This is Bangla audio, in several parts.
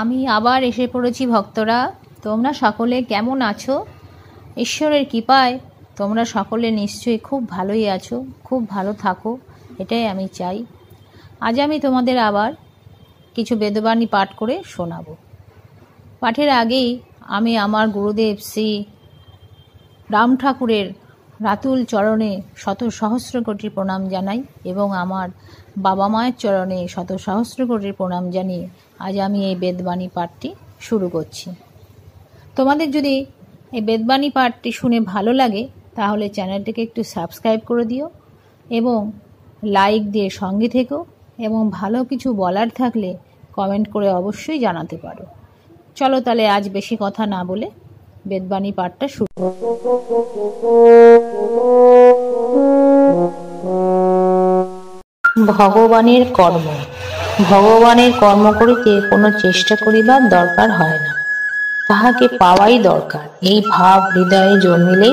আমি আবার এসে পড়েছি ভক্তরা। তোমরা সকলে কেমন আছো? ঈশ্বরের কৃপায় তোমরা সকলে নিশ্চয়ই খুব ভালোই আছো, খুব ভালো থাকো, এটাই আমি চাই। আজ আমি তোমাদের আবার কিছু বেদবাণী পাঠ করে শোনাবো। পাঠের আগেই আমি আমার গুরুদেব শ্রী রাম ঠাকুরের রাতুল চরণে শত সহস্র কোটি প্রণাম জানাই এবং আমার বাবা মায়ের চরণে শত সহস্র কোটি প্রণাম জানিয়ে আজ আমি এই বেদবাণী পাঠটি শুরু করছি। তোমাদের যদি এই বেদবাণী পাঠটি শুনে ভালো লাগে তাহলে চ্যানেলটিকে একটু সাবস্ক্রাইব করে দিও এবং লাইক দিয়ে সঙ্গে থেকো এবং ভালো কিছু বলার থাকলে কমেন্ট করে অবশ্যই জানাতে পারো। চলো তাহলে আজ বেশি কথা না বলে বেদবাণী পাঠটা শুরু। ভগবানের কর্ম। ভগবানের কর্ম করিতে কোনো চেষ্টা করিবার দরকার হয় না, তাহাকে পাওয়াই দরকার। এই ভাব হৃদয়ে জন্মিলে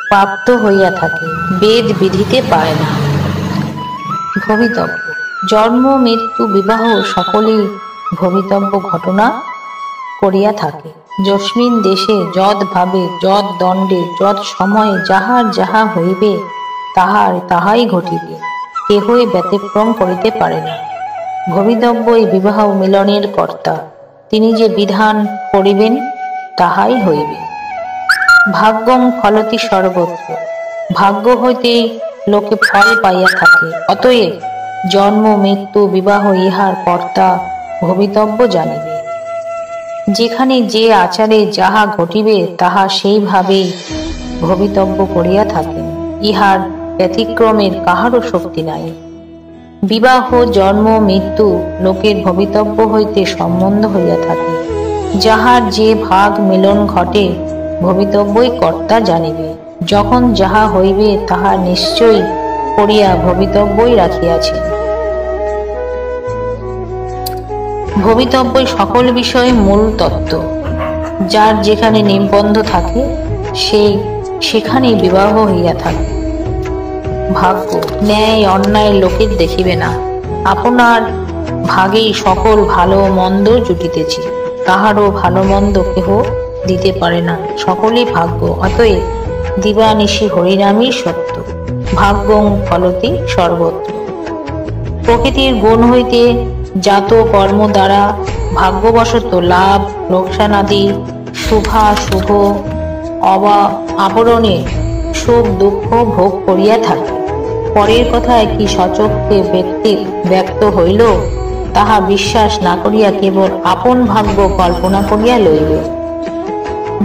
প্রাপ্ত হইয়া থাকে, বেদ বিধিতে পারে না। ভবিতব্য। জন্ম, মৃত্যু, বিবাহ সকলেই ভবিতব্য ঘটনা করিয়া থাকে। যস্মিন দেশে যৎ ভাবে যৎ দণ্ডে যৎ সময়ে যাহার যাহা হইবে তাহার তাহাই ঘটিবে, কেহই ব্যতিক্রম করিতে পারে না। ভবিতব্যই বিবাহ মিলনের কর্তা, তিনি যে বিধান করিবেন তাহাই হইবে। ভাগ্যং ফলতি সর্বত্র। ভাগ্য হইতেই লোকে ফল পাইয়া থাকে। অতএব জন্ম, মৃত্যু, বিবাহ ইহার কর্তা ভবিতব্য জানিবে। যেখানে যে আচারে যাহা ঘটিবে তাহা সেইভাবেই ভবিতব্য করিয়া থাকেন, ইহার ব্যতিক্রমের কাহারও শক্তি নাই। বিবাহ, জন্ম, মৃত্যু লোকের ভবিতব্য হইতে সম্বন্ধ হইয়া থাকে। যাহার যে ভাগ মিলন ঘটে ভবিতব্যই কর্তা জানিবে। যখন যাহা হইবে তাহা নিশ্চয় করিয়া ভবিতব্যই রাখিয়াছেন। ভবিতব্যই সকল বিষয়ে মূল তত্ত্ব। যার যেখানে নিবন্ধ থাকে সেখানেই বিবাহ হইয়া থাকে। ভাগ্য। ন্যায় অন্যায় লোকের দেখিবে না, আপনার ভাগেই সকল ভালো মন্দ জুটিতেছে, কাহারও ভালো মন্দ কেহ দিতে পারে না, সকলেই ভাগ্য। অতএব দিবানিশি হরিনামই সত্য। ভাগ্যং ফলতি সর্বত্র। প্রকৃতির গুণ হইতে জাত কর্ম দ্বারা ভাগ্যবশত লাভ লোকসান আদি শুভাশুভ আবরণে সুখ দুঃখ ভোগ করিয়া থাকে। পরের কথায় কি সচক্ষে ব্যক্ত হইল তাহা বিশ্বাস না করিয়া কেবল আপন ভাগ্য কল্পনা করিয়া লইবে।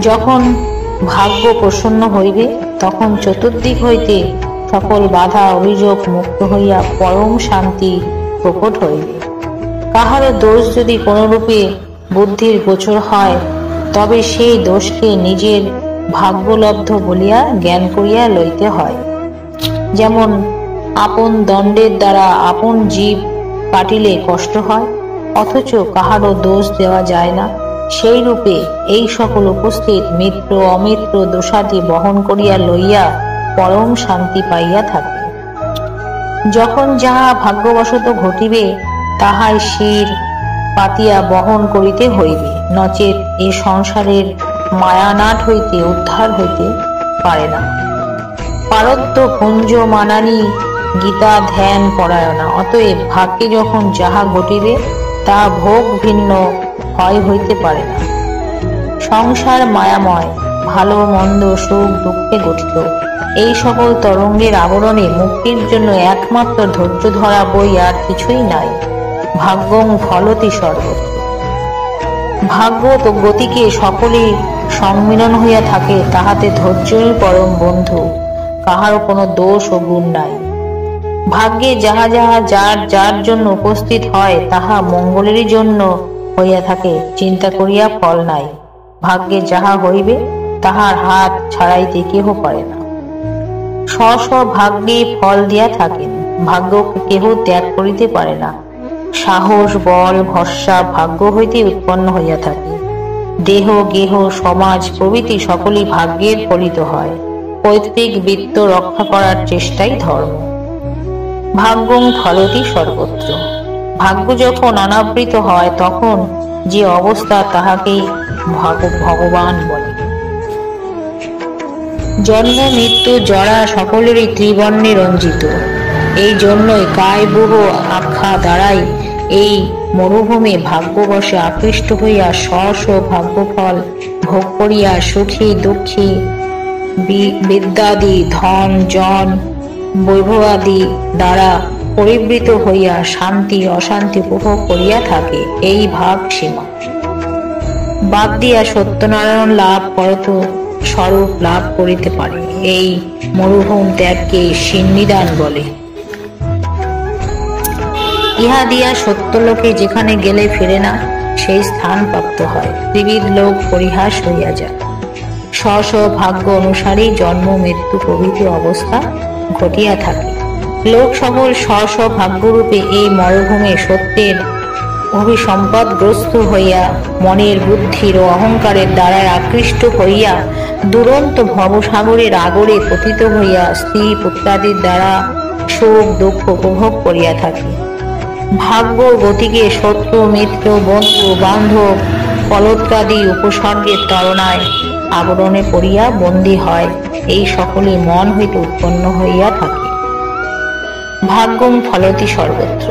যখন ভাগ্য প্রসন্ন হইবে তখন চতুর্দিক হইতে সকল বাধা অভিযোগ মুক্ত হইয়া পরম শান্তি প্রকট হইবে। কাহারও দোষ যদি কোনরূপে বুদ্ধির গোচর হয় তবে সেই দোষকে নিজের ভাগ্যলব্ধ বলিয়া জ্ঞান করিয়া লইতে হয়। যেমন আপন দণ্ডের দ্বারা আপন জীব কাটিলে কষ্ট হয়, অথচ কাহারও দোষ দেওয়া যায় না, সেই রূপে এই সকল উপস্থিত মিত্র অমিত্র দোষাদি বহন করিয়া লইয়া পরম শান্তি পাইয়া থাকে। যখন যাহা ভাগ্যবশত ঘটিবে তাহাই শির পাতিয়া বহন করিতে হইবে, নচেত এ সংসারের মায়ানাট হইতে উদ্ধার হইতে পারে না। পারত্য কুঞ্জ মানানি গীতা ধ্যান পরায়ণা। অতএব ভাগ্যে যখন যাহা ঘটিবে তা ভোগ ভিন্ন হয় হইতে পারে না। সংসার মায়াময়, ভালো মন্দ সুখ দুঃখে গঠিত। এই সকল তরঙ্গের আবরণে মুক্তির জন্য একমাত্র ধৈর্য ধরা বই আর কিছুই নাই। ভাগ্যং ফলতি সর্বত্র। ভাগ্য তো গতিকে সকলেই সম্মিলন হইয়া থাকে, তাহাতে ধৈর্যই পরম বন্ধু, কাহারও কোনো দোষ ও গুণ নাই। ভাগ্যে যাহা যাহা যার যার জন্য উপস্থিত হয় তাহা মঙ্গলেরই জন্য হইয়া থাকে, চিন্তা করিয়া ফল নাই। ভাগ্যে যাহা হইবে তাহার হাত ছাড়াইতে কেহ পারে না। স্ব স্ব ভাগ্যে ফল দিয়া থাকেন, ভাগ্যকে কেহ ত্যাগ করিতে পারে না। সাহস, বল, ভরসা ভাগ্য হইতে উৎপন্ন হইয়া থাকে। দেহ, গেহ, সমাজ প্রভৃতি সকলই ভাগ্যের ফলিত হয়। পৈতৃক বৃত্ত রক্ষা করার চেষ্টাই ধর্ম। ভাগ্যং ফলতি সর্বত্র। ভাগ্য যখন অনাবৃত হয় তখন যে অবস্থা তাহাকেই ভগবান বলে। জন্ম মৃত্যু জরা সকলেরই ত্রিবর্ণে রঞ্জিত। এই জন্যই কায়বুহ আখ্যা দ্বারাই এই মরুভূমি ভাগ্যবশে আকৃষ্ট হইয়া স্ব ভাগ্যফল ভোগ করিয়া সুখী দুঃখী বিদ্যাদি ধন জন বৈভবাদি দ্বারা পরিবৃত হইয়া শান্তি অশান্তি উপভোগ করিয়া থাকে। এই ভাগ সীমা বাদ দিয়া সত্যনারায়ণ লাভ করত স্বরূপ লাভ করিতে পারে। এই মরুভূম ত্যাগকে সিন্নিদান বলে। ইহা দিয়া সত্যলোকে যেখানে গেলে ফিরে না, সেই স্থান প্রাপ্ত হয়। ত্রিবিধ লোক পরিহাস হইয়া যায়। স্ব ভাগ্য অনুসারেই জন্ম মৃত্যু প্রভৃতি অবস্থা ঘটিয়া থাকে। লোক সকল স্ব ভাগ্যরূপে এই মরুভূমে সত্যের অভিসম্পদগ্রস্ত হইয়া মনের বুদ্ধির ও অহংকারের দ্বারা আকৃষ্ট হইয়া দুরন্ত ভবসাগরের আগরে পতিত হইয়া স্ত্রী পুত্রাদির দ্বারা সুখ দুঃখ উপভোগ করিয়া থাকে। ভাগ্য গতিকে শত্রু মিত্র বন্ধু বান্ধব পলত্রাদি উপসর্গের তাড়নায় আবরণে পড়িয়া বন্দী হয়। এই সকলে মন হইতে উৎপন্ন হইয়া থাকে। ভাগ্যং ফলতি সর্বত্র,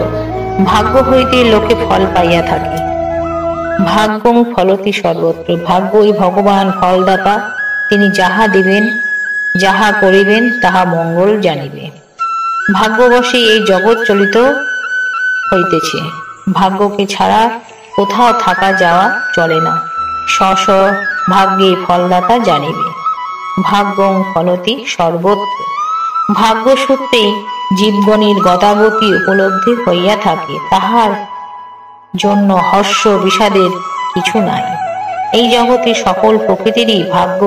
ভাগ্য হইতে লোকে ফল পাইয়া থাকে। ভাগ্যং ফলতি সর্বত্র, ভাগ্যই ভগবান ফলদাতা। তিনি যাহা দিবেন যাহা করিবেন তাহা মঙ্গল জানিবে। ভাগ্যবশে এই জগৎ চলিত হইতেছে। ভাগ্যকে ছাড়া কোথাও থাকা যাওয়া চলে না। স্ব ভাগ্যে ফলদাতা জানিবে। ভাগ্যং ফলতি সর্বত্র, ভাগ্য সূত্রেই জীবগণের গতাগতি উপলব্ধি হইয়া থাকে। তাহার জন্য হর্ষ বিষাদের কিছু নাই। এই জগতে সকল প্রকৃতিরই ভাগ্য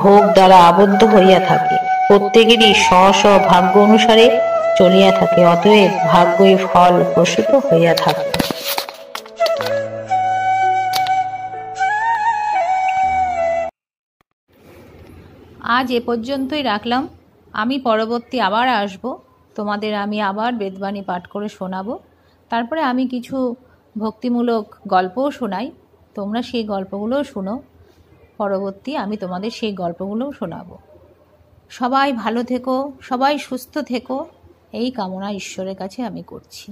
ভোগ দ্বারা আবদ্ধ হইয়া থাকে। প্রত্যেকেরই স্ব ভাগ্য অনুসারে চলিয়া থাকে। অতএব ভাগ্যই ফল প্রসূত হইয়া থাকে। আজ এ পর্যন্তই রাখলাম। আমি পরবর্তী আবার আসব, তোমাদের আমি আবার বেদবাণী পাঠ করে শোনাবো। তারপরে আমি কিছু ভক্তিমূলক গল্পও শোনাই, তোমরা সেই গল্পগুলোও শুনো। পরবর্তী আমি তোমাদের সেই গল্পগুলোও শোনাবো। সবাই ভালো থেকো, সবাই সুস্থ থেকো, এই কামনা ঈশ্বরের কাছে আমি করছি।